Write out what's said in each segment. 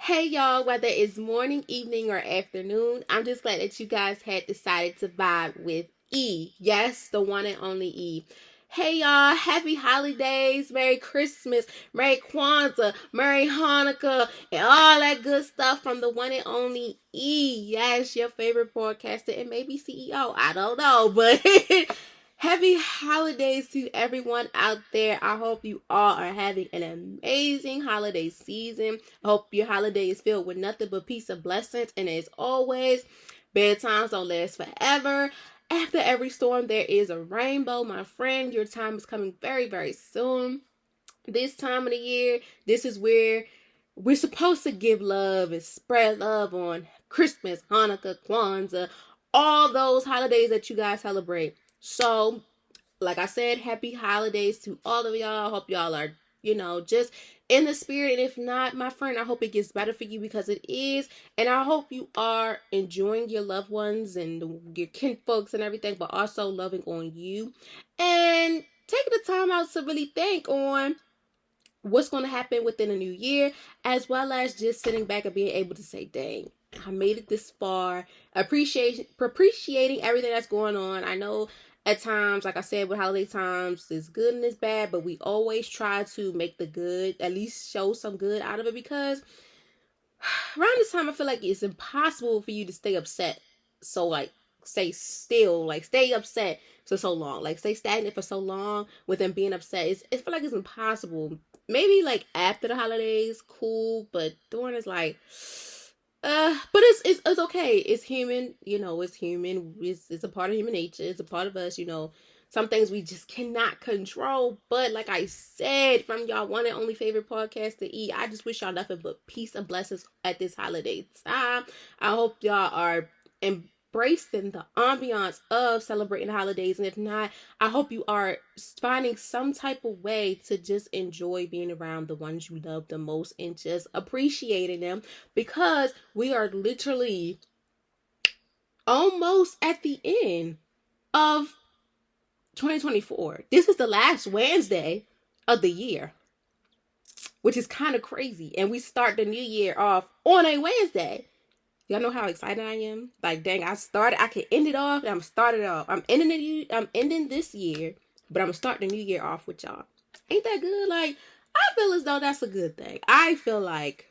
Hey y'all, whether it's morning, evening, or afternoon, I'm just glad that you guys had decided to vibe with E. Yes, the one and only E. Hey y'all, happy holidays, Merry Christmas, Merry Kwanzaa, Merry Hanukkah, and all that good stuff from the one and only E. Yes, your favorite podcaster and maybe CEO. I don't know, but happy holidays to everyone out there. I hope you all are having an amazing holiday season. I hope your holiday is filled with nothing but peace and blessings. And as always, bad times don't last forever. After every storm, there is a rainbow, my friend. Your time is coming very, very soon. This time of the year, this is where we're supposed to give love and spread love on Christmas, Hanukkah, Kwanzaa, all those holidays that you guys celebrate. So, like I said, happy holidays to all of y'all. I hope y'all are, just in the spirit. And if not, my friend, I hope it gets better for you because it is. And I hope you are enjoying your loved ones and your kinfolks and everything, but also loving on you. And taking the time out to really think on what's going to happen within the new year, as well as just sitting back and being able to say, dang, I made it this far. Appreciating everything that's going on. I know at times, like I said, with holiday times, it's good and it's bad, but we always try to make the good, at least show some good out of it, because around this time, I feel like it's impossible for you to stay upset. So, like, stay still, like, stay upset for so long, like, stay stagnant for so long within being upset. I feel like it's impossible. Maybe, like, after the holidays, cool, but during it's like, but it's okay. It's human, it's human. It's a part of human nature. It's a part of us, Some things we just cannot control. But like I said, from y'all one and only favorite podcast to E, I just wish y'all nothing but peace and blessings at this holiday time. I hope y'all are embracing the ambiance of celebrating the holidays. And if not, I hope you are finding some type of way to just enjoy being around the ones you love the most and just appreciating them, because we are literally almost at the end of 2024. This is the last Wednesday of the year, which is kind of crazy. And we start the new year off on a Wednesday. Y'all know how excited I am? Like, dang, I can end it off, and I'm started off. I'm ending this year, but I'm gonna start the new year off with y'all. Ain't that good? Like, I feel as though that's a good thing. I feel like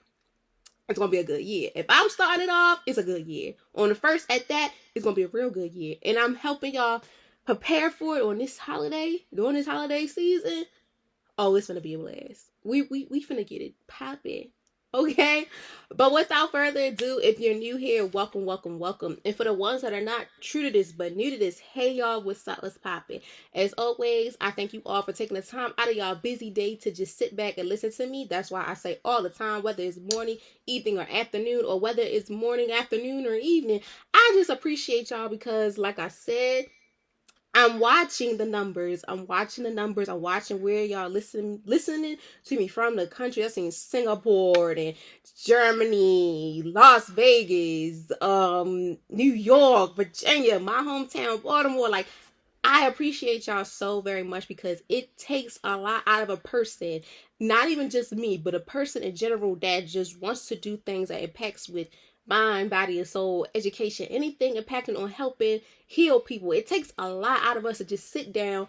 it's gonna be a good year. If I'm starting it off, it's a good year. On the first at that, it's gonna be a real good year. And I'm helping y'all prepare for it on this holiday, during this holiday season. Oh, it's gonna be a blast. We finna get it popping. Okay, but without further ado, if you're new here, welcome, welcome, welcome. And for the ones that are not true to this but new to this, hey y'all, what's up? What's popping? As always, I thank you all for taking the time out of y'all busy day to just sit back and listen to me. That's why I say all the time, whether it's morning, evening, or afternoon, or whether it's morning, afternoon, or evening, I just appreciate y'all because, like I said, I'm watching the numbers. I'm watching where y'all listening to me from the country. I've seen Singapore and Germany, Las Vegas, New York, Virginia, my hometown, Baltimore. Like, I appreciate y'all so very much because it takes a lot out of a person, not even just me, but a person in general that just wants to do things that impacts with mind, body, and soul, education, anything impacting on helping heal people. It takes a lot out of us to just sit down,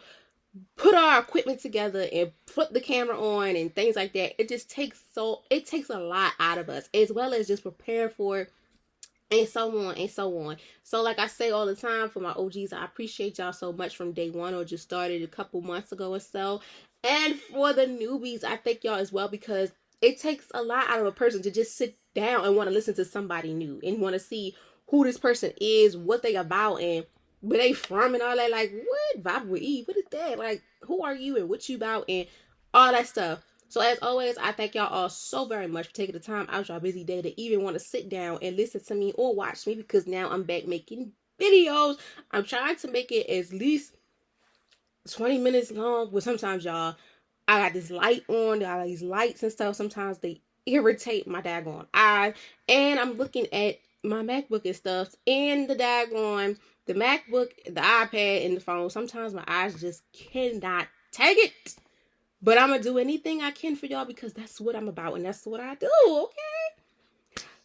put our equipment together, and flip the camera on and things like that. It takes a lot out of us, as well as just prepare for it, and so on and so on. So like I say all the time, for my OGs, I appreciate y'all so much from day one or just started a couple months ago or so. And for the newbies, I thank y'all as well, because it takes a lot out of a person to just sit down and want to listen to somebody new and want to see who this person is, what they about, and where they from and all that. Like, what? Vibe with Eve? What is that? Like, who are you and what you about and all that stuff. So as always, I thank y'all all so very much for taking the time out y'all busy day to even want to sit down and listen to me or watch me, because now I'm back making videos. I'm trying to make it at least 20 minutes long, but sometimes y'all, I got this light on, I got these lights and stuff. Sometimes they irritate my daggone eyes. And I'm looking at my MacBook and stuff, and the MacBook, the iPad, and the phone. Sometimes my eyes just cannot take it. But I'm going to do anything I can for y'all because that's what I'm about and that's what I do, okay?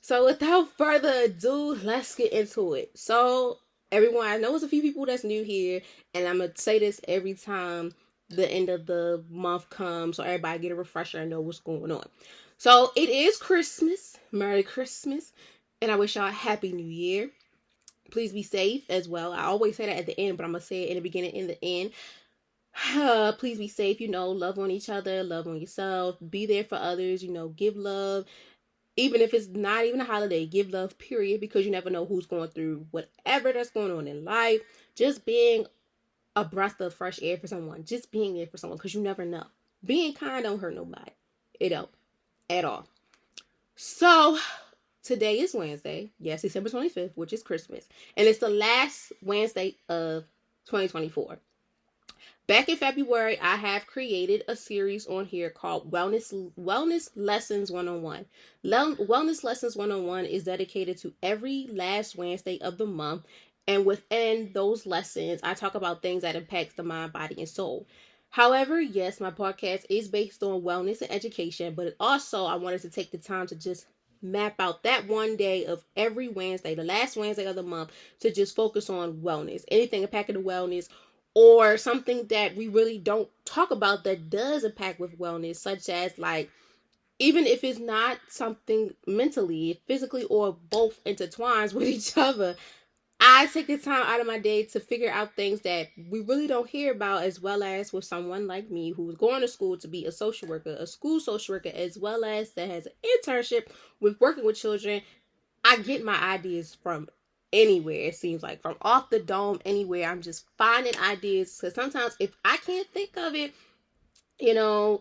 So without further ado, let's get into it. So everyone, I know there's a few people that's new here, and I'm gonna say this every time the end of the month comes, so everybody get a refresher and know what's going on. So it is Christmas. Merry Christmas, and I wish y'all a happy New Year. Please be safe as well. I always say that at the end, but I'm gonna say it in the beginning and the end. Please be safe. Love on each other, love on yourself, be there for others. Give love, even if it's not even a holiday, give love, period, because you never know who's going through whatever that's going on in life. Just being a breath of fresh air for someone, just being there for someone, because you never know. Being kind don't hurt nobody. It don't at all. So today is Wednesday. Yes, December 25th, which is Christmas. And it's the last Wednesday of 2024. Back in February, I have created a series on here called Wellness Lessons 101. Wellness Lessons 101 is dedicated to every last Wednesday of the month. And within those lessons, I talk about things that impact the mind, body, and soul. However, yes, my podcast is based on wellness and education, but also I wanted to take the time to just map out that one day of every Wednesday, the last Wednesday of the month, to just focus on wellness. Anything impacting the wellness, or something that we really don't talk about that does impact with wellness, such as, like, even if it's not something mentally, physically, or both intertwines with each other, I take the time out of my day to figure out things that we really don't hear about, as well as with someone like me who's going to school to be a social worker, a school social worker, as well as that has an internship with working with children. I get my ideas from anywhere. It seems like from off the dome, anywhere. I'm just finding ideas, because sometimes if I can't think of it,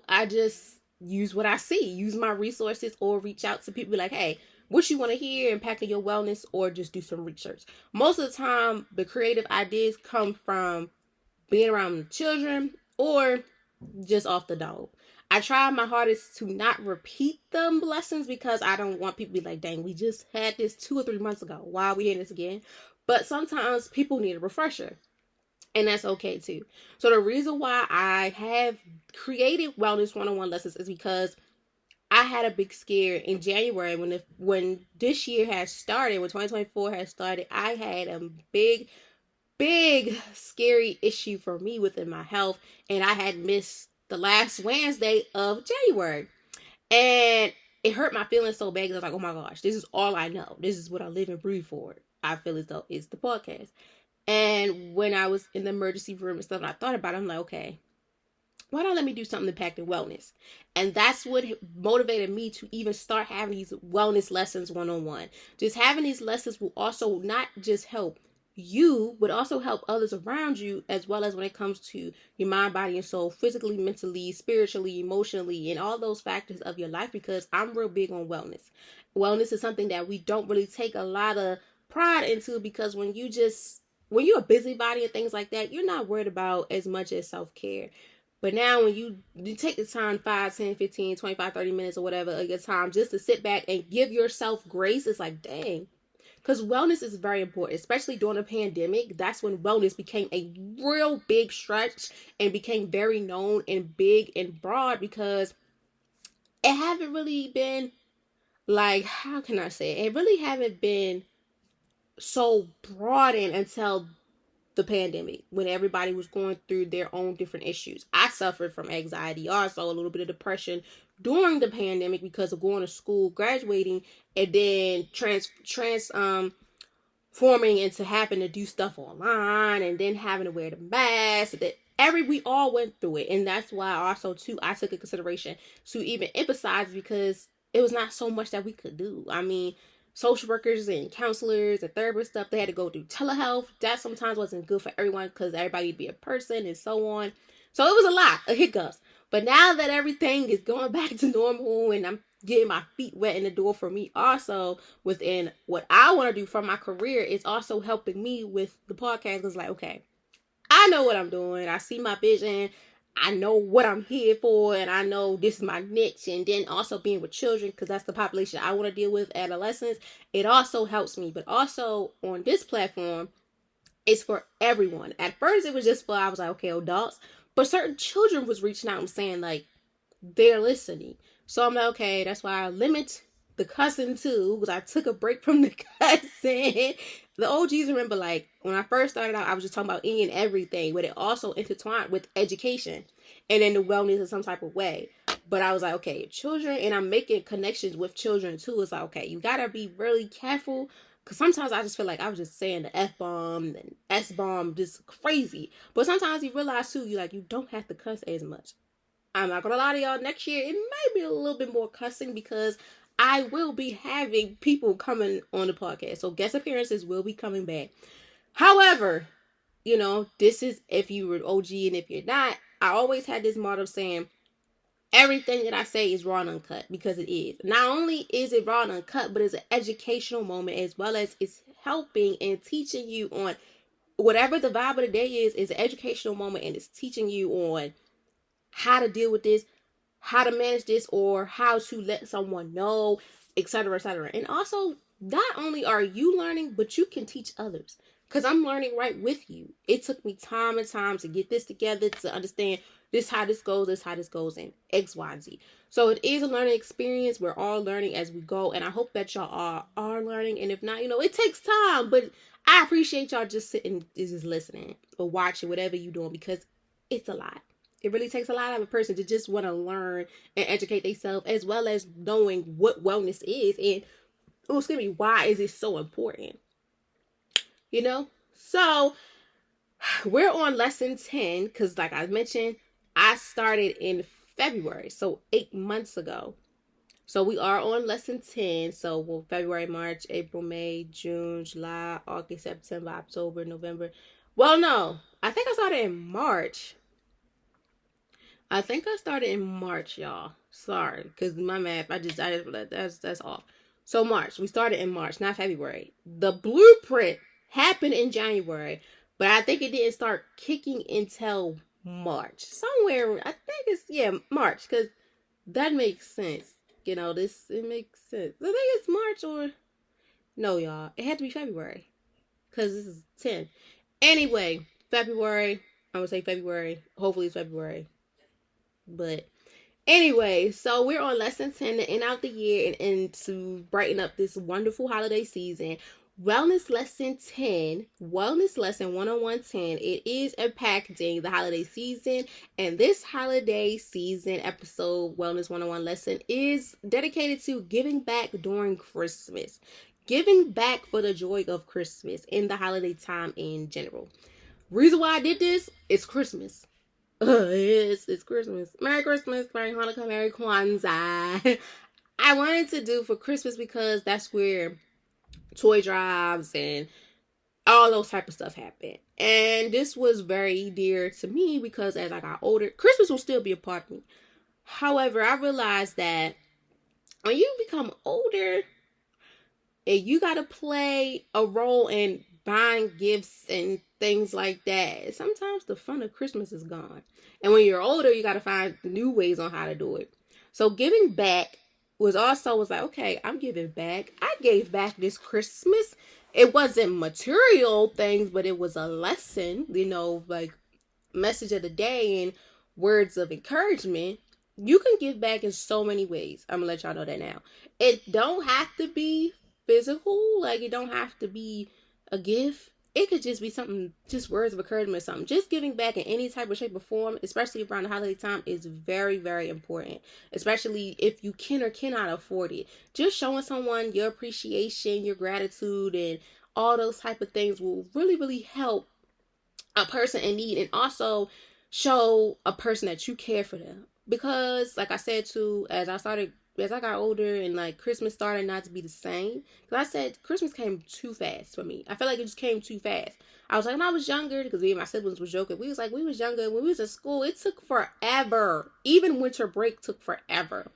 I just use what I see, use my resources, or reach out to people like, hey, what you want to hear impacting your wellness, or just do some research. Most of the time, the creative ideas come from being around children or just off the dome. I try my hardest to not repeat them lessons, because I don't want people to be like, dang, we just had this 2 or 3 months ago. Why are we hearing this again? But sometimes people need a refresher, and that's okay too. So the reason why I have created Wellness 101 lessons is because I had a big scare in January when this year has started, when 2024 has started. I had a big scary issue for me within my health, and I had missed the last Wednesday of January, and it hurt my feelings so bad, because I was like, oh my gosh, this is all I know, this is what I live and breathe for. I feel as though it's the podcast. And when I was in the emergency room and stuff, and I thought about it, I'm like, okay, why not let me do something impacting wellness? And that's what motivated me to even start having these wellness lessons 101. Just having these lessons will also not just help you, but also help others around you, as well as when it comes to your mind, body, and soul, physically, mentally, spiritually, emotionally, and all those factors of your life, because I'm real big on wellness. Wellness is something that we don't really take a lot of pride into, because when you're a busybody and things like that, you're not worried about as much as self-care. But now when you take the time, 5, 10, 15, 25, 30 minutes or whatever of your time, just to sit back and give yourself grace, it's like, dang. Because wellness is very important, especially during the pandemic. That's when wellness became a real big stretch and became very known and big and broad, because it haven't really been, like, how can I say it? It really haven't been so broadened until the pandemic, when everybody was going through their own different issues. I suffered from anxiety, also a little bit of depression during the pandemic, because of going to school, graduating, and then forming into having to do stuff online, and then having to wear the mask. That we all went through it, and that's why also too I took a consideration to even emphasize, because it was not so much that we could do. I mean, social workers and counselors and therapists stuff, they had to go through telehealth. That sometimes wasn't good for everyone, because everybody would be a person and so on. So it was a lot of hiccups. But now that everything is going back to normal, and I'm getting my feet wet in the door for me also within what I want to do for my career, it's also helping me with the podcast. Because, like, okay, I know what I'm doing. I see my vision. I know what I'm here for, and I know this is my niche. And then also being with children, because that's the population I want to deal with, adolescents, it also helps me. But also on this platform, it's for everyone. At first it was just for, I was like, okay, adults, but certain children was reaching out and saying, like, they're listening. So I'm like, okay, that's why I limit the cussing too, because I took a break from the cussing. The OGs remember, like, when I first started out, I was just talking about any and everything, but it also intertwined with education and then the wellness in some type of way. But I was like, okay, children, and I'm making connections with children too. It's like, okay, you gotta be really careful, because sometimes I just feel like I was just saying the F bomb and S bomb, just crazy. But sometimes you realize too, you don't have to cuss as much. I'm not gonna lie to y'all, next year it might be a little bit more cussing, because I will be having people coming on the podcast. So guest appearances will be coming back. However, this is if you were OG, and if you're not, I always had this motto saying everything that I say is raw and uncut, because it is. Not only is it raw and uncut, but it's an educational moment, as well as it's helping and teaching you on whatever the vibe of the day is an educational moment, and it's teaching you on how to deal with this, how to manage this, or how to let someone know, etc., etc. And also, not only are you learning, but you can teach others, because I'm learning right with you. It took me time and time to get this together, to understand this how this goes, and X, Y, and Z. So it is a learning experience. We're all learning as we go, and I hope that y'all are learning. And if not, it takes time, but I appreciate y'all just sitting, just listening or watching, whatever you're doing, because it's a lot. It really takes a lot of a person to just want to learn and educate themselves, as well as knowing what wellness is and, why is it so important? So we're on lesson 10, because like I mentioned, I started in February, so 8 months ago. So we are on lesson 10. So February, March, April, May, June, July, August, September, October, November. Well, no, I think I started in March. Y'all. Sorry, because my math, that's off. So March, we started in March, not February. The blueprint happened in January, but I think it didn't start kicking until March. Somewhere, I think it's, March, because that makes sense. It makes sense. I think it's March, or, no, y'all, it had to be February, because this is 10. Anyway, February, I'm going to say February. Hopefully it's February. But anyway, so we're on lesson 10 to end out the year and to brighten up this wonderful holiday season. Wellness lesson 10, wellness lesson 10110. It is impacting the holiday season, and this holiday season episode, Wellness 101 lesson, is dedicated to giving back during Christmas. Giving back for the joy of Christmas in the holiday time in general. Reason why I did this, it's Christmas. It's Christmas. Merry Christmas, Merry Hanukkah, Merry Kwanzaa. I wanted to do for Christmas because that's where toy drives and all those type of stuff happen. And this was very dear to me, because as I got older, Christmas will still be a part of me. However, I realized that when you become older, and you got to play a role in buying gifts and things like that, sometimes the fun of Christmas is gone. And when you're older, you got to find new ways on how to do it. So giving back was like, okay, I'm giving back. I gave back this Christmas. It wasn't material things, but it was a lesson, like message of the day and words of encouragement. You can give back in so many ways. I'm gonna let y'all know that now. It don't have to be physical, like it don't have to be a gift. It could just be something, just words of encouragement or something. Just giving back in any type of shape or form, especially around the holiday time, is very, very important. Especially if you can or cannot afford it. Just showing someone your appreciation, your gratitude, and all those type of things will really, really help a person in need, and also show a person that you care for them. Because like I said too, as I got older and like Christmas started not to be the same, because I said Christmas came too fast for me. I felt like it just came too fast. I was like, when I was younger, because me and my siblings was joking, we was younger, when we was in school, it took forever. Even winter break took forever.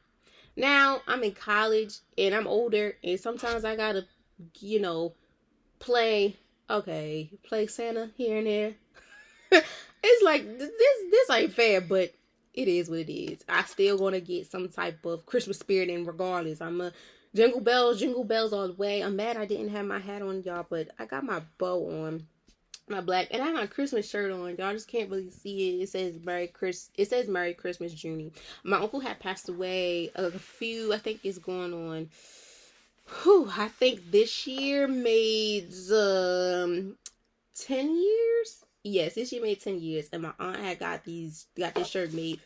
Now I'm in college and I'm older, and sometimes I gotta, play Santa here and there. It's like, this ain't fair, but it is what it is. I still gonna get some type of Christmas spirit, and regardless, I'm a jingle bells all the way. I'm mad I didn't have my hat on, y'all, but I got my bow on, my black, and I have my Christmas shirt on. Y'all just can't really see it. It says Merry Christmas, Junie. My uncle had passed away I think it's going on I think this year made 10 years. Yes, this year made 10 years, and my aunt had got this shirt made.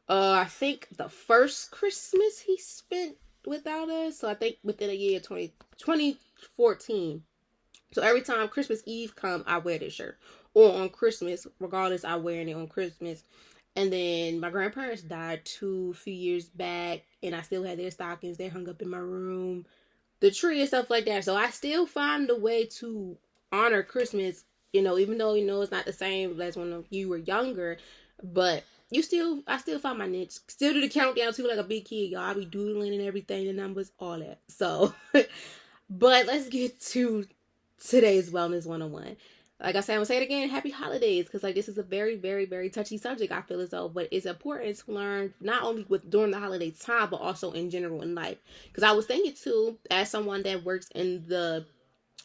I think the first Christmas he spent without us, so I think within a year, 2014. So every time Christmas Eve come, I wear this shirt, or on Christmas, regardless, I wear it on Christmas. And then my grandparents died a few years back, and I still had their stockings. They hung up in my room, the tree and stuff like that. So I still find a way to honor Christmas, even though it's not the same as when you were younger, but I still find my niche. Still do the countdown too, like a big kid, y'all. I be doodling and everything, the numbers, all that. So, but let's get to today's Wellness 101. Like I said, I'm gonna say it again, happy holidays, because like this is a very, very, very touchy subject, I feel as though, but it's important to learn not only during the holiday time, but also in general in life. Because I was thinking too, as someone that works in the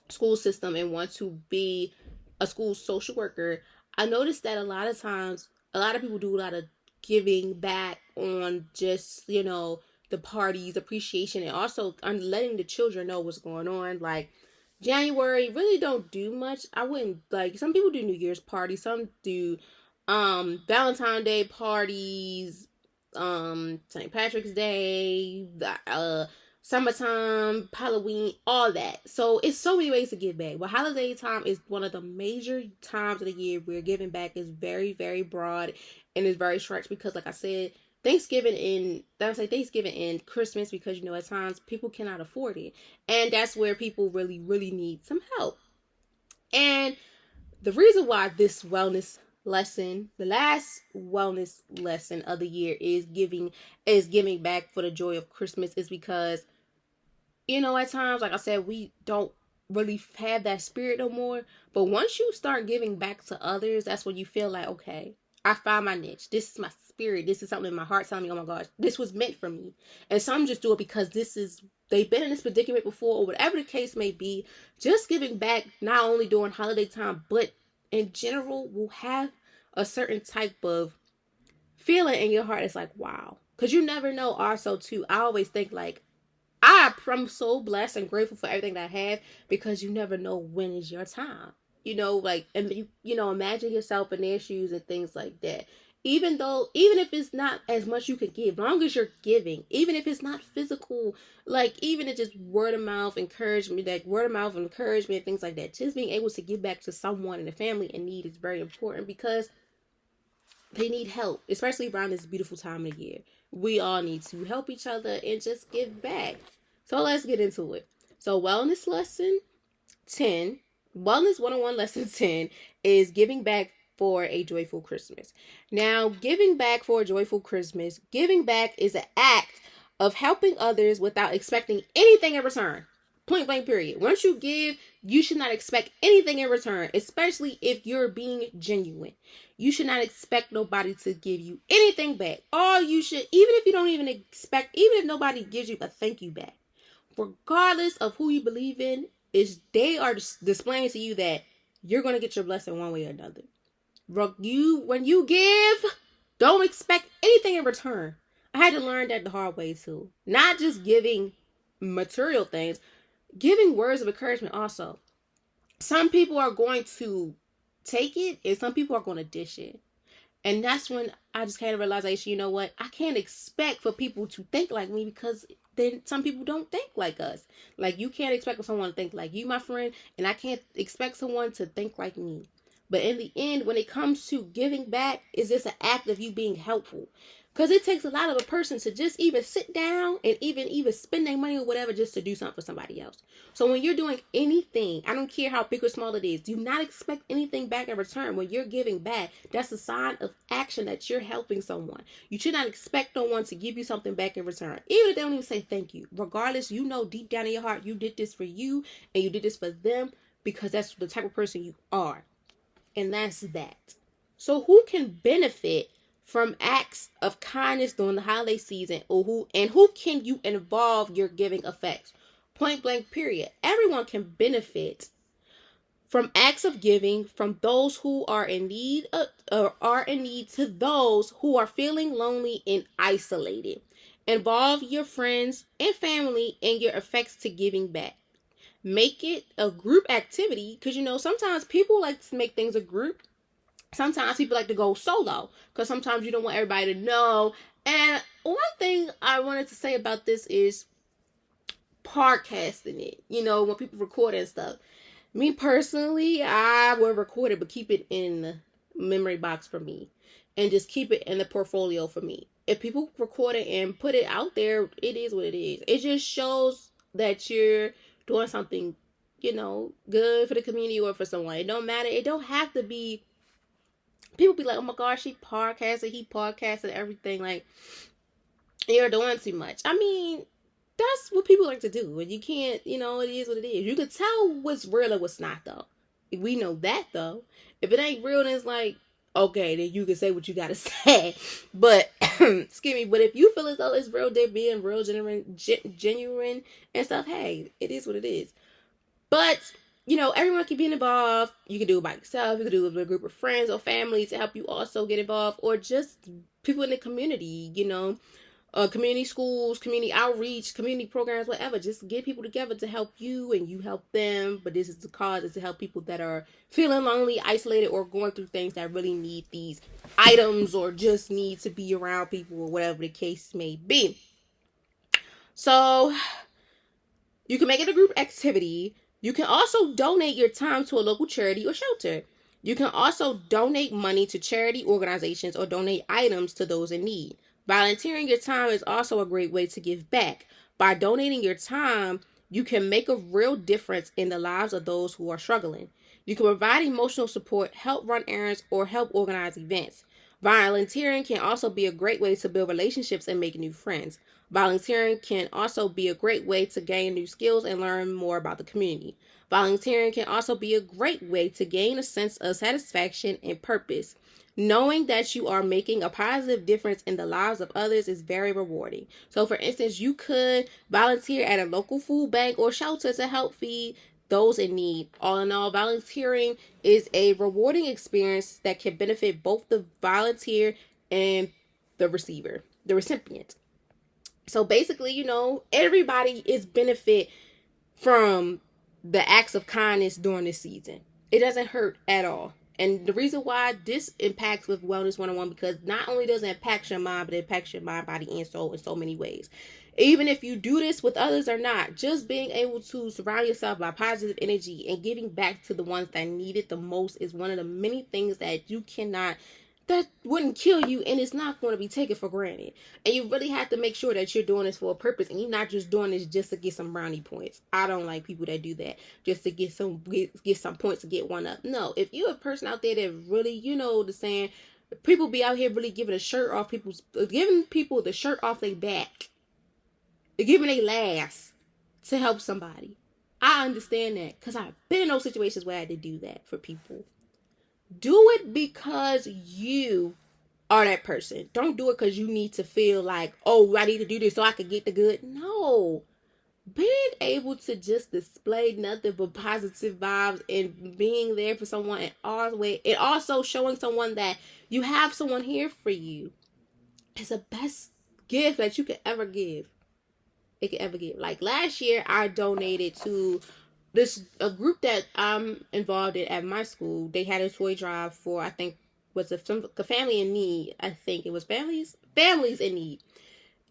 school system and wants to be a school social worker, I noticed that a lot of times, a lot of people do a lot of giving back on just, the parties, appreciation, and also letting the children know what's going on. Like, January really don't do much. I wouldn't like some people do New Year's parties, some do Valentine's Day parties, St. Patrick's Day, summertime, Halloween, all that. So it's so many ways to give back. But holiday time is one of the major times of the year where giving back is very, very broad and is very stretched because like I said, Thanksgiving and Christmas, because at times people cannot afford it, and that's where people really, really need some help. And the reason why this wellness lesson, the last wellness lesson of the year, is giving back for the joy of Christmas, is because at times, like I said, we don't really have that spirit no more. But once you start giving back to others, that's when you feel like, okay, I found my niche. This is my spirit. This is something in my heart telling me, oh my gosh, this was meant for me. And some just do it because they've been in this predicament before, or whatever the case may be. Just giving back, not only during holiday time, but in general, will have a certain type of feeling in your heart. It's like, wow. Because you never know. Also, too, I always think like, I'm so blessed and grateful for everything that I have, because you never know when is your time. And imagine yourself in their shoes and things like that. Even if it's not as much you can give, long as you're giving, even if it's not physical, like even if just word of mouth encouragement, things like that, just being able to give back to someone in the family in need is very important, because they need help, especially around this beautiful time of year. We all need to help each other and just give back. So let's get into it. So Wellness 101 lesson 10 is giving back for a joyful Christmas. Now, giving back for a joyful Christmas, giving back is an act of helping others without expecting anything in return. Point blank period. Once you give, you should not expect anything in return, especially if you're being genuine. You should not expect nobody to give you anything back. All you should, even if nobody gives you a thank you back, regardless of who you believe in, they are displaying to you that you're going to get your blessing one way or another. When you give, don't expect anything in return. I had to learn that the hard way too. Not just giving material things, giving words of encouragement also. Some people are going to take it and some people are going to dish it. And that's when I just came to realization, you know what? I can't expect for people to think like me, because then some people don't think like us. Like, you can't expect for someone to think like you, my friend, and I can't expect someone to think like me. But in the end, when it comes to giving back, it's just an act of you being helpful. Because it takes a lot of a person to just even sit down and even spend their money or whatever just to do something for somebody else. So when you're doing anything, I don't care how big or small it is, do not expect anything back in return. When you're giving back, that's a sign of action that you're helping someone. You should not expect no one to give you something back in return, even if they don't even say thank you. Regardless, deep down in your heart, you did this for you and you did this for them, because that's the type of person you are. And that's that. So who can benefit from acts of kindness during the holiday season, or who can you involve your giving effects? Point blank period. Everyone can benefit from acts of giving, from those who are in need to those who are feeling lonely and isolated. Involve your friends and family in your effects to giving back. Make it a group activity because sometimes people like to make things a group. Sometimes people like to go solo because sometimes you don't want everybody to know. And one thing I wanted to say about this is podcasting it. When people record and stuff. Me personally, I will record it, but keep it in the memory box for me, and just keep it in the portfolio for me. If people record it and put it out there, it is what it is. It just shows that you're doing something, good for the community or for someone. It don't matter. It don't have to be. People be like, "Oh my gosh, he podcasted everything." Like, you're doing too much. I mean, that's what people like to do. And you can't, it is what it is. You can tell what's real and what's not, though. We know that, though. If it ain't real, then it's like, okay, then you can say what you gotta say. But, excuse me, but if you feel as though it's real, they're being real, genuine and stuff, hey, it is what it is. But, everyone can be involved. You can do it by yourself. You can do it with a group of friends or family to help you also get involved. Or just people in the community, community schools, community outreach, community programs, whatever. Just get people together to help you and you help them. But this is the cause is to help people that are feeling lonely, isolated, or going through things that really need these items or just need to be around people or whatever the case may be. So you can make it a group activity. You can also donate your time to a local charity or shelter. You can also donate money to charity organizations or donate items to those in need. Volunteering your time is also a great way to give back. By donating your time, you can make a real difference in the lives of those who are struggling. You can provide emotional support, help run errands, or help organize events. Volunteering can also be a great way to build relationships and make new friends. Volunteering can also be a great way to gain new skills and learn more about the community. Volunteering can also be a great way to gain a sense of satisfaction and purpose. Knowing that you are making a positive difference in the lives of others is very rewarding. So, for instance, you could volunteer at a local food bank or shelter to help feed those in need. All in all, volunteering is a rewarding experience that can benefit both the volunteer and the recipient. So basically, everybody is benefit from the acts of kindness during this season. It doesn't hurt at all. And the reason why this impacts with Wellness 101, because not only does it impact your mind, but it impacts your mind, body, and soul in so many ways. Even if you do this with others or not, just being able to surround yourself by positive energy and giving back to the ones that need it the most is one of the many things that wouldn't kill you, and it's not going to be taken for granted. And you really have to make sure that you're doing this for a purpose, and you're not just doing this just to get some brownie points. I don't like people that do that just to get some points to get one up. No, if you're a person out there that really, the saying, people be out here really giving people the shirt off their back, giving a last to help somebody. I understand that because I've been in those situations where I had to do that for people. Do it because you are that person. Don't do it because you need to feel like, oh, I need to do this so I can get the good. No. Being able to just display nothing but positive vibes and being there for someone and also showing someone that you have someone here for you is the best gift that you could ever give. It could ever give. Like last year, I donated to a group that I'm involved in at my school. They had a toy drive for, I think, was a family in need. I think it was families in need,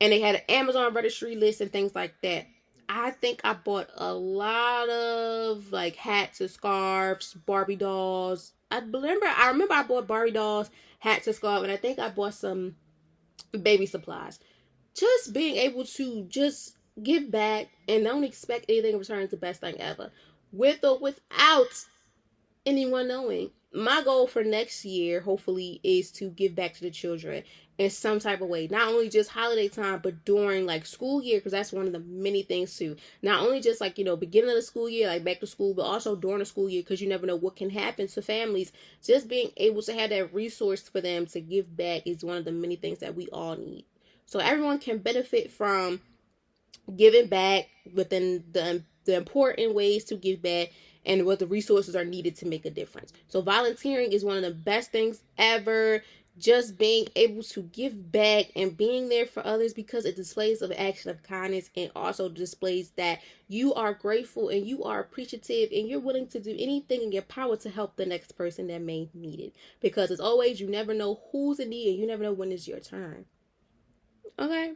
and they had an Amazon registry list and things like that. I think I bought a lot of like hats and scarves, Barbie dolls. I remember I bought Barbie dolls, hats and scarves, and I think I bought some baby supplies. Just being able to just give back and don't expect anything in return is the best thing ever. With or without anyone knowing. My goal for next year, hopefully, is to give back to the children in some type of way. Not only just holiday time, but during like school year, because that's one of the many things too. Not only just like, beginning of the school year, like back to school, but also during the school year, because you never know what can happen to families. Just being able to have that resource for them to give back is one of the many things that we all need. So everyone can benefit from giving back within the important ways to give back and what the resources are needed to make a difference. So volunteering is one of the best things ever. just being able to give back and being there for others, because it displays of action of kindness, and also displays that you are grateful and you are appreciative and you're willing to do anything in your power to help the next person that may need it. Because as always, you never know who's in need and you never know when it's your turn. Okay.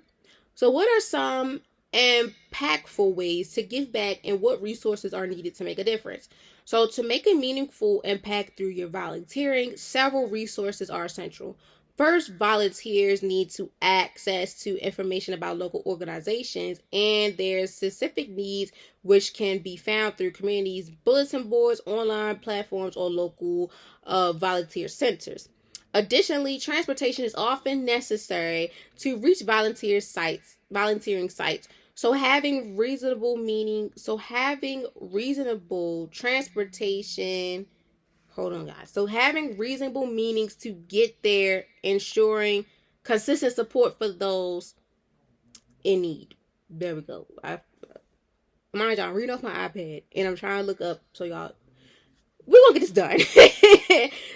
So, what are some impactful ways to give back, and what resources are needed to make a difference? So, to make a meaningful impact through your volunteering, several resources are essential. First, volunteers need to access to information about local organizations and their specific needs, which can be found through communities, bulletin boards, online platforms, or local volunteer centers. Additionally, transportation is often necessary to reach volunteering sites. So having reasonable transportation, hold on guys. So having reasonable meanings to get there, ensuring consistent support for those in need. There we go. Mind y'all, I'm reading off my iPad and I'm trying to look up so y'all, we're gonna get this done.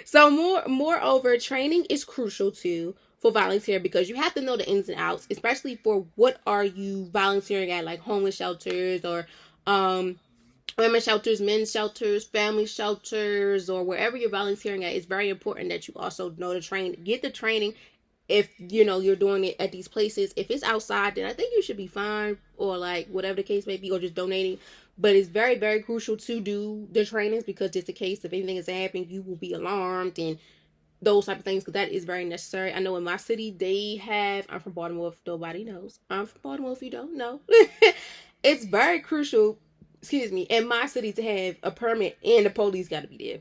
So moreover, training is crucial too for volunteer, because you have to know the ins and outs, especially for what are you volunteering at, like homeless shelters or women's shelters, men's shelters, family shelters, or wherever you're volunteering at. It's very important that you also know get the training. If you know you're doing it at these places, if it's outside, then I think you should be fine, or like whatever the case may be, or just donating. But it's very, very crucial to do the trainings, because just in case if anything is happening, you will be alarmed and those type of things, because that is very necessary. I know in my city they have, I'm from Baltimore if nobody knows, I'm from Baltimore if you don't know. It's very crucial, excuse me, in my city to have a permit, and the police got to be there.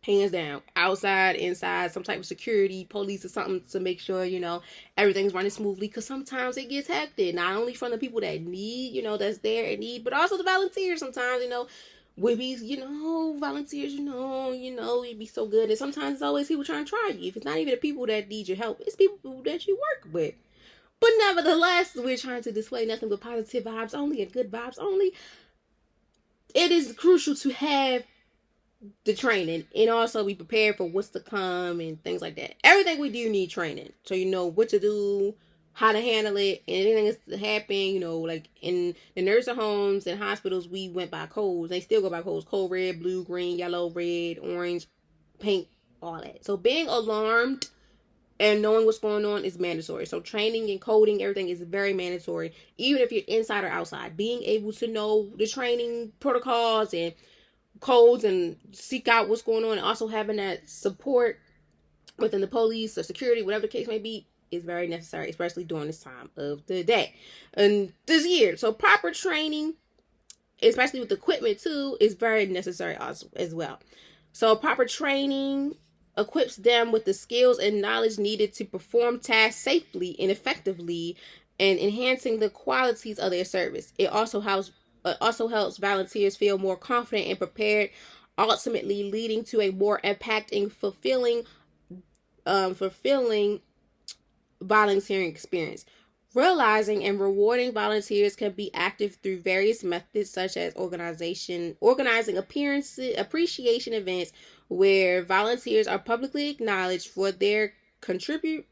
Hands down, outside, inside, some type of security, police or something, to make sure, everything's running smoothly. Because sometimes it gets hectic, not only from the people that need, that's there in need, but also the volunteers. Sometimes, we be, volunteers, you'd be so good. And sometimes it's always people trying to try you. If it's not even the people that need your help, it's people that you work with. But nevertheless, we're trying to display nothing but positive vibes only and good vibes only. It is crucial to have the training and also be prepared for what's to come and things like that. Everything we do need training, so you know what to do, how to handle it, and anything that's happen. Like in the nursing homes and hospitals, we went by codes. They still go by codes: code red, blue, green, yellow, red, orange, pink, all that. So being alarmed and knowing what's going on is mandatory. So training and coding, everything is very mandatory, even if you're inside or outside. Being able to know the training protocols and codes and seek out what's going on, and also having that support within the police or security, whatever the case may be, is very necessary, especially during this time of the day and this year. So proper training, especially with equipment too, is very necessary as well. So proper training equips them with the skills and knowledge needed to perform tasks safely and effectively, and enhancing the qualities of their service. It also helps volunteers feel more confident and prepared, ultimately leading to a more impacting, fulfilling volunteering experience. Realizing and rewarding volunteers can be active through various methods, such as organizing appreciation events where volunteers are publicly acknowledged for their contributing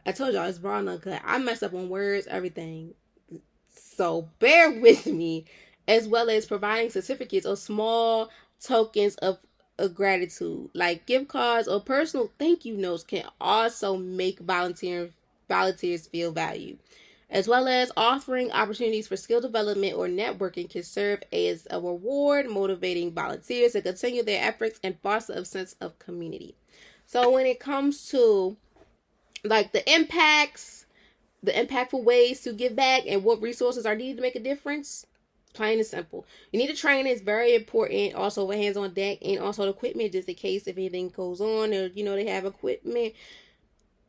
I told y'all it's raw and uncut. I mess up on words, everything. So bear with me. As well as providing certificates or small tokens of gratitude, like gift cards or personal thank you notes, can also make volunteers feel valued. As well as offering opportunities for skill development or networking can serve as a reward, motivating volunteers to continue their efforts and foster a sense of community. So when it comes to like the impactful ways to give back and what resources are needed to make a difference, plain and simple. You need to train. It's very important. Also, with hands on deck, and also the equipment, just in case if anything goes on, or they have equipment.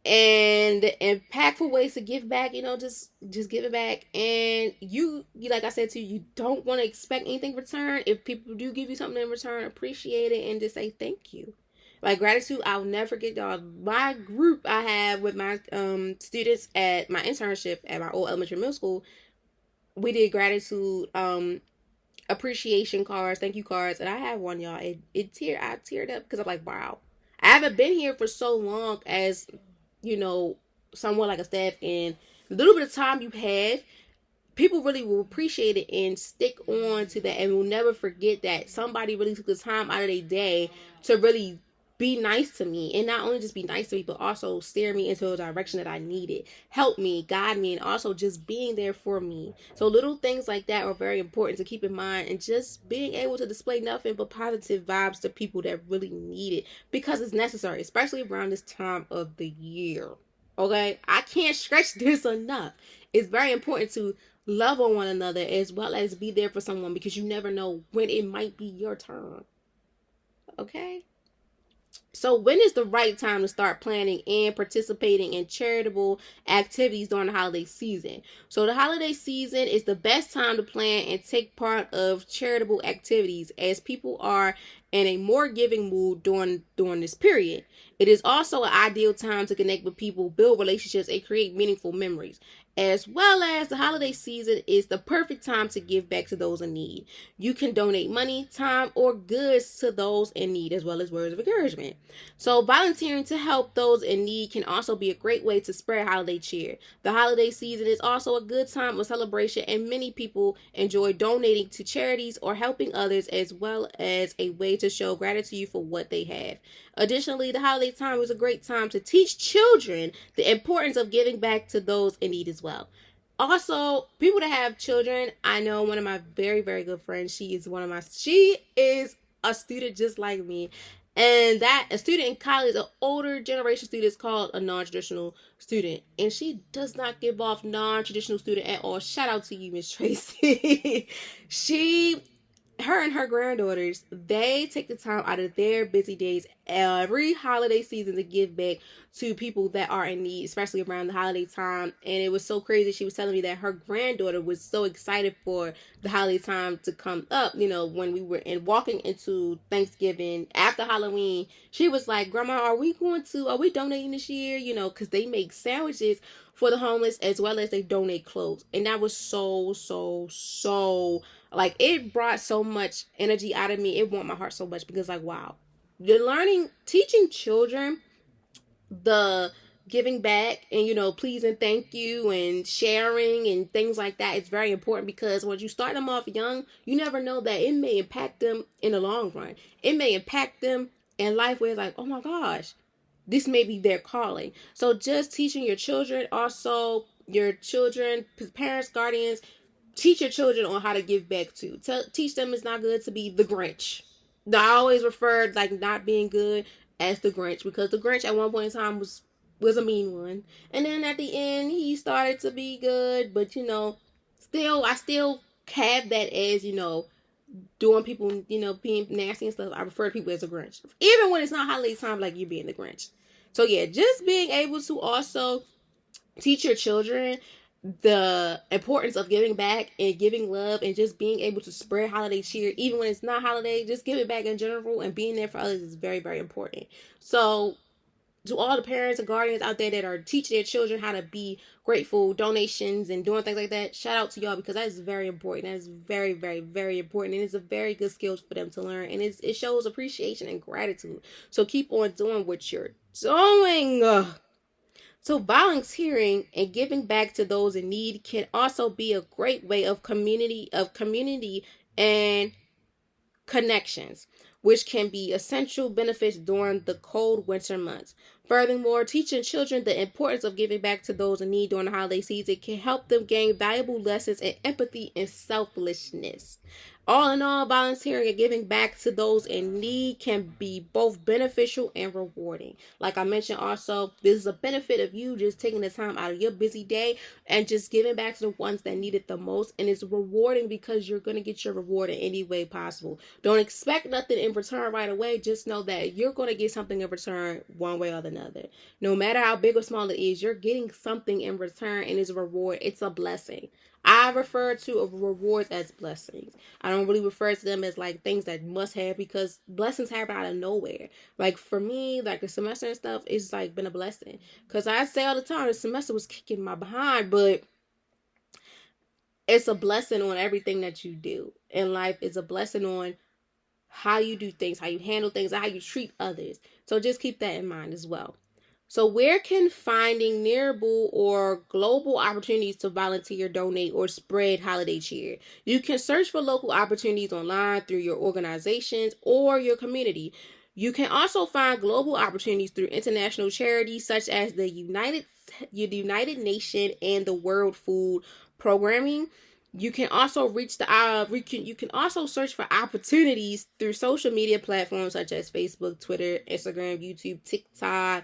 And impactful ways to give back, just give it back. And you like I said to you, you don't want to expect anything in return. If people do give you something in return, appreciate it and just say thank you. Like gratitude, I'll never forget, y'all. My group I have with my students at my internship at my old elementary middle school, we did gratitude appreciation cards, thank you cards, and I have one, y'all. I teared up because I'm like, wow, I haven't been here for so long as you know someone like a staff, and the little bit of time you have, people really will appreciate it and stick on to that, and will never forget that somebody really took the time out of their day to really be nice to me, and not only just be nice to me, but also steer me into a direction that I needed, help me, guide me, and also just being there for me. So little things like that are very important to keep in mind, and just being able to display nothing but positive vibes to people that really need it, because it's necessary, especially around this time of the year. Okay, I can't stretch this enough. It's very important to love on one another as well as be there for someone, because you never know when it might be your turn. Okay? So, when is the right time to start planning and participating in charitable activities during the holiday season? So, the holiday season is the best time to plan and take part of charitable activities, as people are in a more giving mood during this period. It is also an ideal time to connect with people, build relationships, and create meaningful memories. As well as the holiday season is the perfect time to give back to those in need. You can donate money, time, or goods to those in need, as well as words of encouragement. So, volunteering to help those in need can also be a great way to spread holiday cheer. The holiday season is also a good time of celebration, and many people enjoy donating to charities or helping others, as well as a way to show gratitude for what they have. Additionally, the holiday time is a great time to teach children the importance of giving back to those in need as well. Also, people that have children, I know one of my very, very good friends, she is a student just like me. And that a student in college, an older generation student, is called a non-traditional student, and she does not give off non-traditional student at all. Shout out to you, Miss Tracy. she Her and her granddaughters, they take the time out of their busy days every holiday season to give back to people that are in need, especially around the holiday time. And it was so crazy. She was telling me that her granddaughter was so excited for the holiday time to come up. When we were walking into Thanksgiving after Halloween, she was like, "Grandma, are we donating this year?" Because they make sandwiches for the homeless, as well as they donate clothes. And that was so, like, it brought so much energy out of me. It warmed my heart so much, because, like, wow, teaching children the giving back, and please and thank you and sharing and things like that, it's very important, because when you start them off young, you never know that it may impact them in the long run. It may impact them in life, where it's like, oh my gosh, this may be their calling. So just teaching your children, also your children, parents, guardians, teach your children on how to give back to. Teach them it's not good to be the Grinch. I always referred like not being good as the Grinch, because the Grinch at one point in time was a mean one, and then at the end he started to be good. But I still have that as doing people being nasty and stuff. I refer to people as a Grinch, even when it's not holiday time, like you being the Grinch. So yeah, just being able to also teach your children the importance of giving back and giving love, and just being able to spread holiday cheer even when it's not holiday, just giving back in general and being there for others is very, very important. So to all the parents and guardians out there that are teaching their children how to be grateful, donations, and doing things like that, shout out to y'all, because that is very important. That is very, very, very important, and it's a very good skill for them to learn, and it shows appreciation and gratitude. So keep on doing what you're doing. So volunteering and giving back to those in need can also be a great way of community and connections, which can be essential benefits during the cold winter months. Furthermore, teaching children the importance of giving back to those in need during the holiday season can help them gain valuable lessons in empathy and selflessness. All in all, volunteering and giving back to those in need can be both beneficial and rewarding. Like I mentioned, also, this is a benefit of you just taking the time out of your busy day and just giving back to the ones that need it the most. And it's rewarding, because you're going to get your reward in any way possible. Don't expect nothing in return right away. Just know that you're going to get something in return one way or another. No matter how big or small it is, you're getting something in return, and it's a reward. It's a blessing. I refer to rewards as blessings. I don't really refer to them as like things that must have, because blessings happen out of nowhere. Like for me, like the semester and stuff, it's like been a blessing. Because I say all the time, the semester was kicking my behind, but it's a blessing on everything that you do in life. It's a blessing on how you do things, how you handle things, how you treat others. So just keep that in mind as well. So where can finding nearable or global opportunities to volunteer, donate, or spread holiday cheer? You can search for local opportunities online through your organizations or your community. You can also find global opportunities through international charities such as the United Nations and the World Food Programming. You can also reach the you can also search for opportunities through social media platforms such as Facebook, Twitter, Instagram, YouTube, TikTok,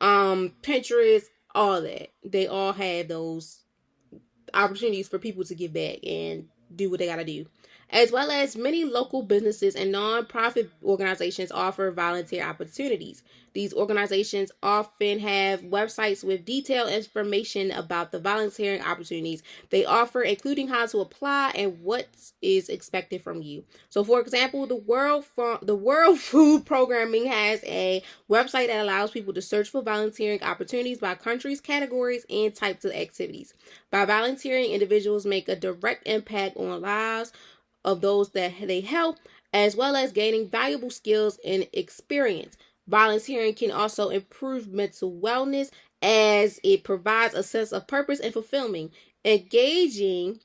Pinterest, all that. They all have those opportunities for people to give back and do what they gotta do. As well as many local businesses and nonprofit organizations offer volunteer opportunities. These organizations often have websites with detailed information about the volunteering opportunities they offer, including how to apply and what is expected from you. So, for example, the World Food Programming has a website that allows people to search for volunteering opportunities by countries, categories, and types of activities. By volunteering, individuals make a direct impact on lives of those that they help, as well as gaining valuable skills and experience. Volunteering can also improve mental wellness as it provides a sense of purpose and engaging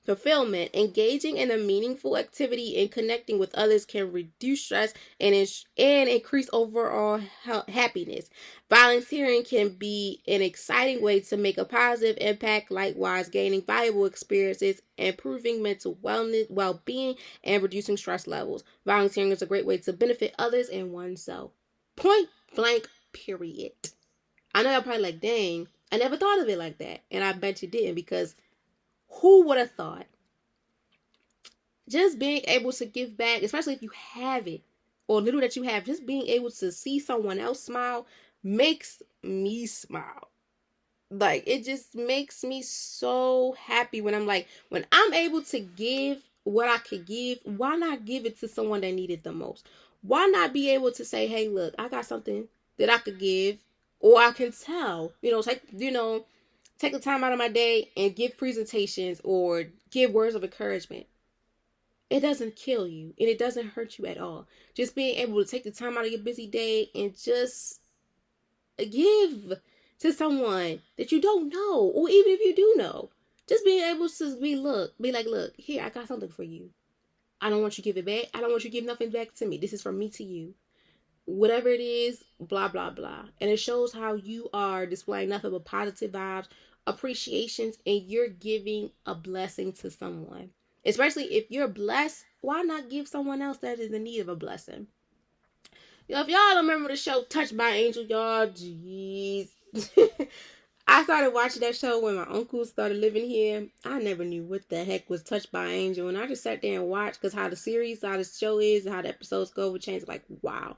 in a meaningful activity and connecting with others can reduce stress and increase overall happiness. Volunteering can be an exciting way to make a positive impact, likewise gaining valuable experiences, improving mental wellness, well-being, and reducing stress levels. Volunteering is a great way to benefit others and oneself. Point blank, period. I know y'all probably like, dang, I never thought of it like that. And I bet you didn't, because who would have thought? Just being able to give back, especially if you have it, or little that you have, just being able to see someone else smile makes me smile. Like, it just makes me so happy when I'm able to give what I could give, why not give it to someone that needed the most? Why not be able to say, hey, look, I got something that I could give, or I can tell, take the time out of my day and give presentations or give words of encouragement. It doesn't kill you and it doesn't hurt you at all. Just being able to take the time out of your busy day and just give to someone that you don't know, or even if you do know, just being able to be like, look, here, I got something for you. I don't want you to give it back. I don't want you to give nothing back to me. This is from me to you. Whatever it is, blah, blah, blah. And it shows how you are displaying nothing but positive vibes, appreciations, and you're giving a blessing to someone. Especially if you're blessed, why not give someone else that is in need of a blessing? If y'all remember the show Touched by Angel, y'all, jeez. I started watching that show when my uncle started living here. I never knew what the heck was Touched by Angel, and I just sat there and watched, because how the show is, and how the episodes go would change. Like, wow.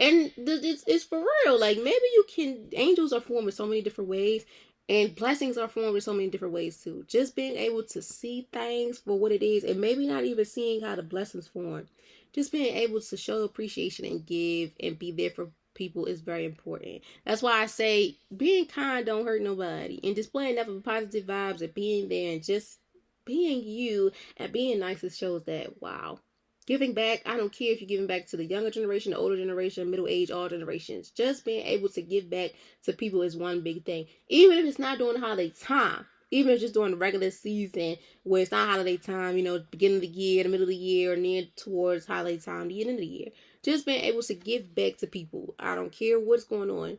And it's for real. Like, maybe angels are formed in so many different ways, and blessings are formed in so many different ways too. Just being able to see things for what it is, and maybe not even seeing how the blessings form. Just being able to show appreciation and give and be there for people is very important. That's why I say being kind don't hurt nobody, and displaying nothing but positive vibes and being there and just being you and being nice, it shows that, wow. Giving back, I don't care if you're giving back to the younger generation, the older generation, middle age, all generations. Just being able to give back to people is one big thing. Even if it's not during the holiday time. Even if it's just during the regular season where it's not holiday time, beginning of the year, the middle of the year, or near towards holiday time, the end of the year. Just being able to give back to people. I don't care what's going on.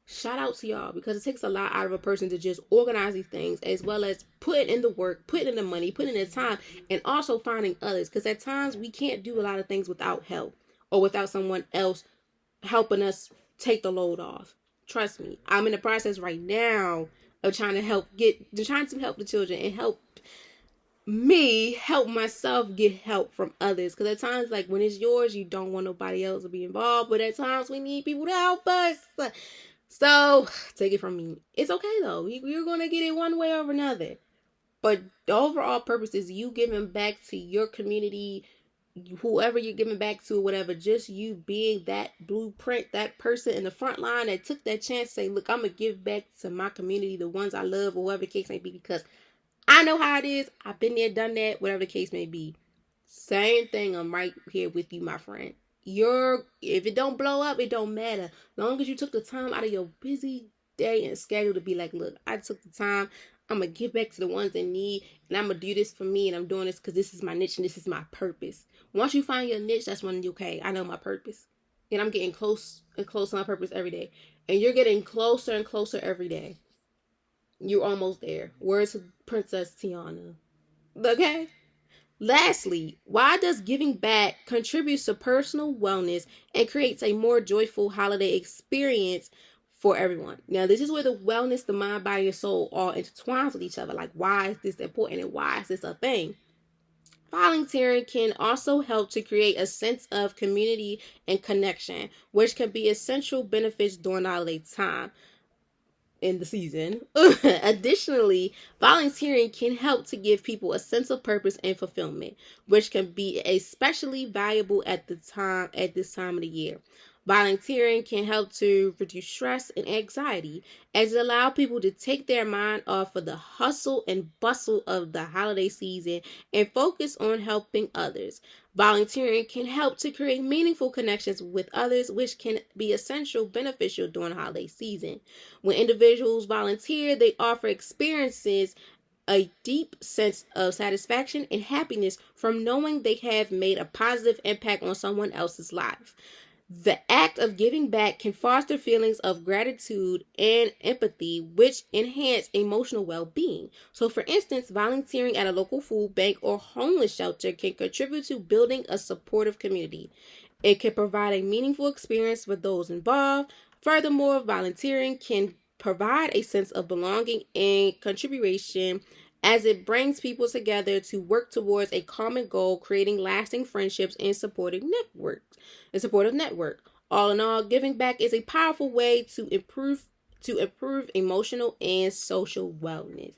Shout out to y'all, because it takes a lot out of a person to just organize these things, as well as put in the work, put in the money, put in the time, and also finding others, because at times we can't do a lot of things without help or without someone else helping us take the load off. Trust me, I'm in the process right now of trying to help the children and help myself get help from others, because at times, like, when it's yours, you don't want nobody else to be involved, but at times we need people to help us. So, take it from me. It's okay, though. You're going to get it one way or another. But the overall purpose is you giving back to your community, whoever you're giving back to, whatever. Just you being that blueprint, that person in the front line that took that chance to say, look, I'm going to give back to my community, the ones I love, or whatever the case may be, because I know how it is. I've been there, done that, whatever the case may be. Same thing. I'm right here with you, my friend. If it don't blow up, it don't matter. Long as you took the time out of your busy day and schedule to be like, look, I took the time. I'm gonna give back to the ones in need, and I'm gonna do this for me, and I'm doing this because this is my niche and this is my purpose. Once you find your niche, that's when okay, I know my purpose, and I'm getting close and close to my purpose every day. And you're getting closer and closer every day. You're almost there. Words of Princess Tiana. Okay. Lastly, why does giving back contribute to personal wellness and creates a more joyful holiday experience for everyone? Now, this is where the wellness, the mind, body, and soul all intertwines with each other. Like, why is this important and why is this a thing? Volunteering can also help to create a sense of community and connection, which can be essential benefits during the holiday time in the season. Additionally, volunteering can help to give people a sense of purpose and fulfillment, which can be especially valuable at this time of the year. Volunteering can help to reduce stress and anxiety as it allows people to take their mind off of the hustle and bustle of the holiday season and focus on helping others. Volunteering can help to create meaningful connections with others, which can be essential beneficial during the holiday season. When individuals volunteer, they offer experiences a deep sense of satisfaction and happiness from knowing they have made a positive impact on someone else's life. The act of giving back can foster feelings of gratitude and empathy, which enhance emotional well being. So, for instance, volunteering at a local food bank or homeless shelter can contribute to building a supportive community. It can provide a meaningful experience for those involved. Furthermore, volunteering can provide a sense of belonging and contribution as it brings people together to work towards a common goal, creating lasting friendships and supportive network. All in all, giving back is a powerful way to improve emotional and social wellness.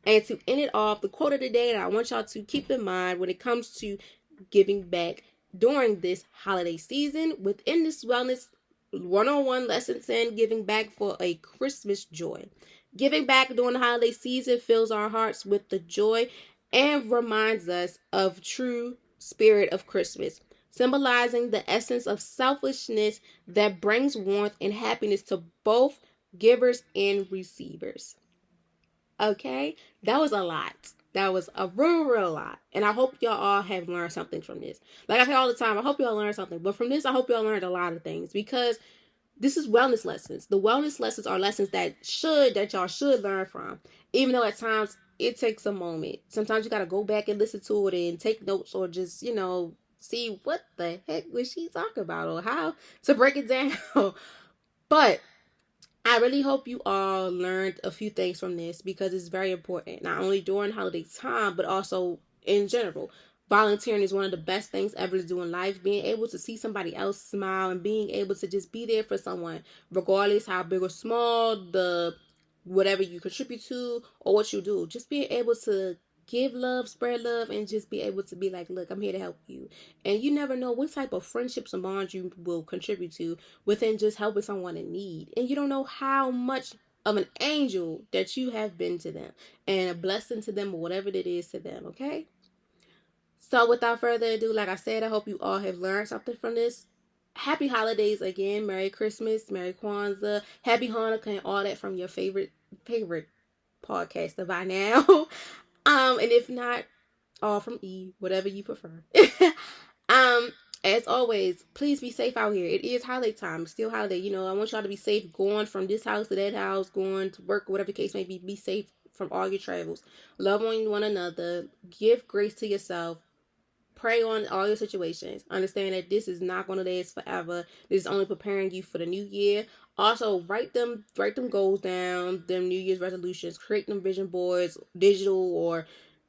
And to end it off, the quote of the day that I want y'all to keep in mind when it comes to giving back during this holiday season within this wellness 101 lesson 10, giving back for a Christmas joy. Giving back during the holiday season fills our hearts with the joy and reminds us of true spirit of Christmas, symbolizing the essence of selflessness that brings warmth and happiness to both givers and receivers. Okay, that was a lot. That was a real lot. And I hope y'all all have learned something from this. Like I say all the time, I hope y'all learned something. But from this, I hope y'all learned a lot of things because this is wellness lessons. The wellness lessons are lessons that y'all should learn from. Even though at times it takes a moment. Sometimes you gotta go back and listen to it and take notes or just, see what the heck was she talking about or how to break it down. But I really hope you all learned a few things from this because it's very important, not only during holiday time, but also in general. Volunteering is one of the best things ever to do in life. Being able to see somebody else smile and being able to just be there for someone, regardless how big or small the whatever you contribute to or what you do. Just being able to give love, spread love, and just be able to be like, look, I'm here to help you. And you never know what type of friendships and bonds you will contribute to within just helping someone in need. And you don't know how much of an angel that you have been to them and a blessing to them or whatever it is to them, okay? So without further ado, like I said, I hope you all have learned something from this. Happy holidays again. Merry Christmas, Merry Kwanzaa, Happy Hanukkah, and all that from your favorite podcaster by now. And if not, all from E, whatever you prefer. um, as always, please be safe out here. It is holiday time. It's still holiday. I want y'all to be safe going from this house to that house, going to work, whatever the case may be. Be safe from all your travels. Love on one another. Give grace to yourself. Pray on all your situations. Understand that this is not going to last forever. This is only preparing you for the new year. Also, write them goals down, them New Year's resolutions. Create them vision boards, digital or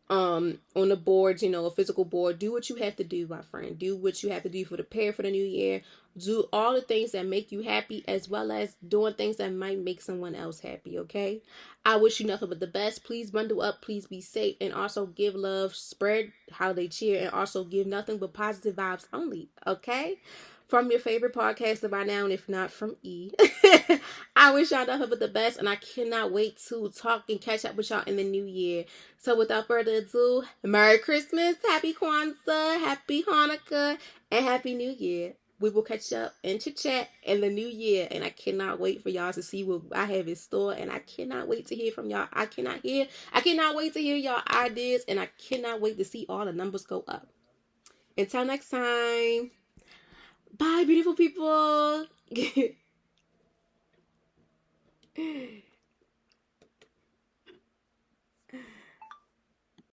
on the boards, a physical board. Do what you have to do, my friend. Do what you have to do for prepare for the new year. Do all the things that make you happy as well as doing things that might make someone else happy, okay? I wish you nothing but the best. Please bundle up. Please be safe. And also give love, spread holiday cheer, and also give nothing but positive vibes only, okay? from your favorite podcaster by now, and if not, from E. I wish y'all nothing but the best, and I cannot wait to talk and catch up with y'all in the new year. So without further ado, Merry Christmas, Happy Kwanzaa, Happy Hanukkah, and Happy New Year. We will catch up and chit chat in the new year, and I cannot wait for y'all to see what I have in store, and I cannot wait to hear from y'all. I cannot wait to hear y'all ideas, and I cannot wait to see all the numbers go up. Until next time, bye, beautiful people.